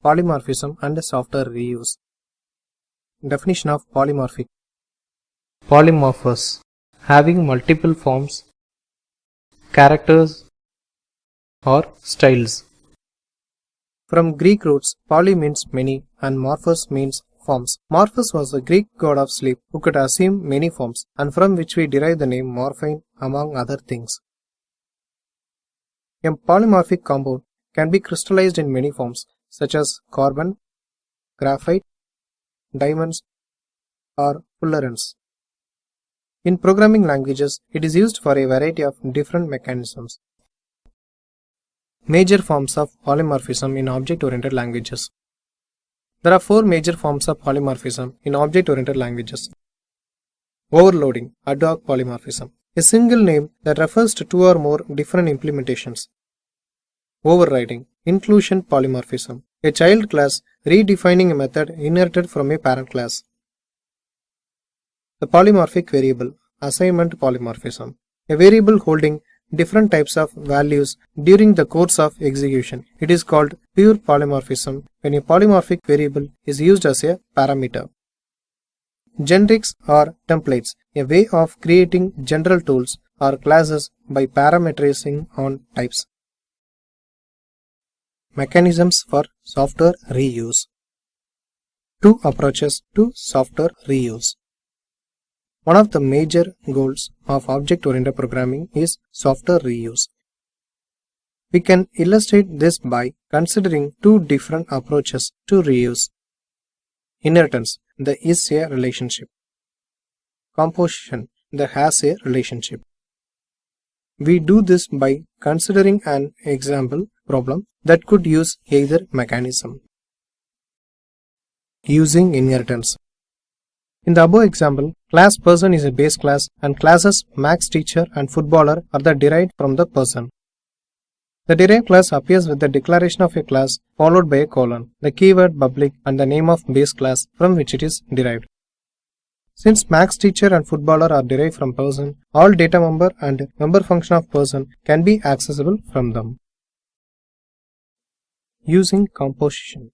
Polymorphism and software reuse. Definition of polymorphic. Polymorphous, having multiple forms, characters or styles. From Greek roots, poly means many and morphos means forms. Morphos was the Greek god of sleep who could assume many forms, and from which we derive the name morphine among other things. A polymorphic compound can be crystallized in many forms such as carbon, graphite, diamonds, or fullerenes. In programming languages, it is used for a variety of different mechanisms. Major forms of polymorphism in object-oriented languages. There are 4 major forms of polymorphism in object-oriented languages. Overloading, ad hoc polymorphism, a single name that refers to 2 or more different implementations. Overriding, inclusion polymorphism, a child class redefining a method inherited from a parent class. The polymorphic variable, assignment polymorphism, a variable holding different types of values during the course of execution. It is called pure polymorphism when a polymorphic variable is used as a parameter. Generics or templates, a way of creating general tools or classes by parameterizing on types. Mechanisms for software reuse. 2 approaches to software reuse. One of the major goals of object-oriented programming is software reuse. We can illustrate this by considering 2 different approaches to reuse. Inheritance, the is a relationship. Composition, the has a relationship. We do this by considering an example problem that could use either mechanism. Using inheritance. In the above example, class person is a base class and classes max teacher and footballer are the derived from the person. The derived class appears with the declaration of a class followed by a colon, the keyword public and the name of base class from which it is derived. Since max teacher and footballer are derived from person, all data member and member function of person can be accessible from them. Using composition.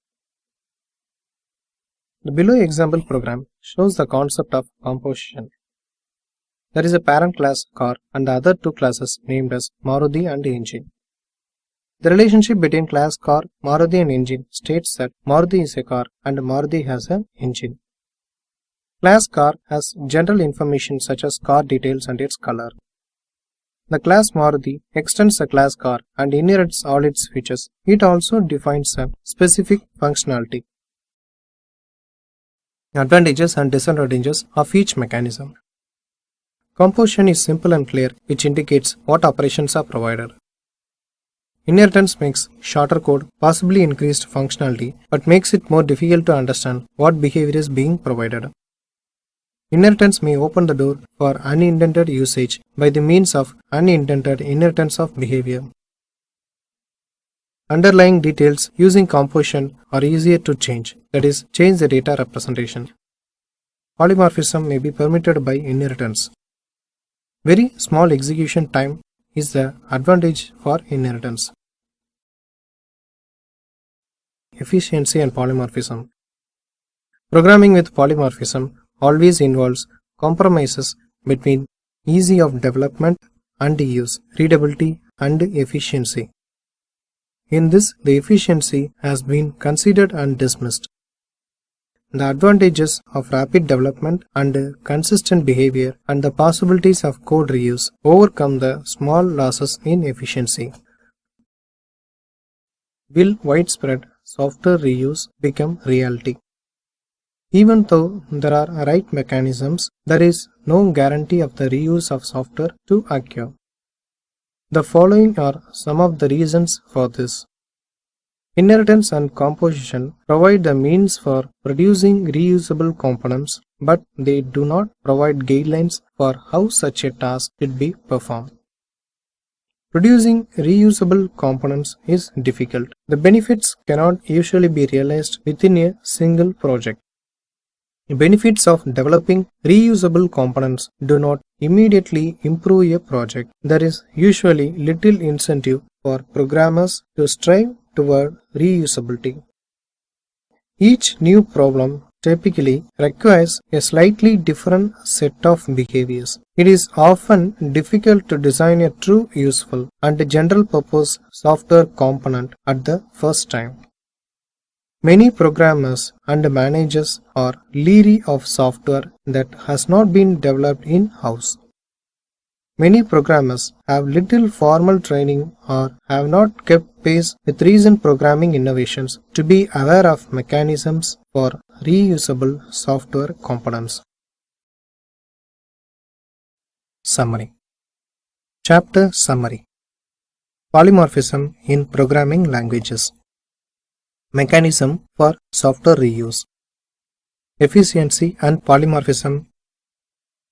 The below example program shows the concept of composition. There is a parent class car and the other 2 classes named as Maruti and engine. The relationship between class car, Maruti and engine states that Maruti is a car and Maruti has an engine. Class car has general information such as car details and its color. The class Maruti extends the class car and inherits all its features. It also defines a specific functionality. Advantages and disadvantages of each mechanism. Composition is simple and clear, which indicates what operations are provided. Inheritance makes shorter code, possibly increased functionality, but makes it more difficult to understand what behavior is being provided. Inheritance may open the door for unintended usage by the means of unintended inheritance of behavior. Underlying details using composition are easier to change, that is, change the data representation. Polymorphism may be permitted by inheritance. Very small execution time is the advantage for inheritance. Efficiency and polymorphism. Programming with polymorphism always involves compromises between ease of development and use, readability and efficiency. In this, the efficiency has been considered and dismissed. The advantages of rapid development and consistent behavior and the possibilities of code reuse overcome the small losses in efficiency. Will widespread software reuse become reality? Even though there are right mechanisms, there is no guarantee of the reuse of software to occur. The following are some of the reasons for this. Inheritance and composition provide the means for producing reusable components, but they do not provide guidelines for how such a task should be performed. Producing reusable components is difficult. The benefits cannot usually be realized within a single project. The benefits of developing reusable components do not immediately improve a project. There is usually little incentive for programmers to strive toward reusability. Each new problem typically requires a slightly different set of behaviors. It is often difficult to design a true useful and general purpose software component at the first time. Many programmers and managers are leery of software that has not been developed in-house. Many programmers have little formal training or have not kept pace with recent programming innovations to be aware of mechanisms for reusable software components. Summary. Chapter Summary. Polymorphism in Programming Languages. Mechanism for software reuse. Efficiency and polymorphism.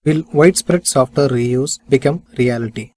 Will widespread software reuse become reality?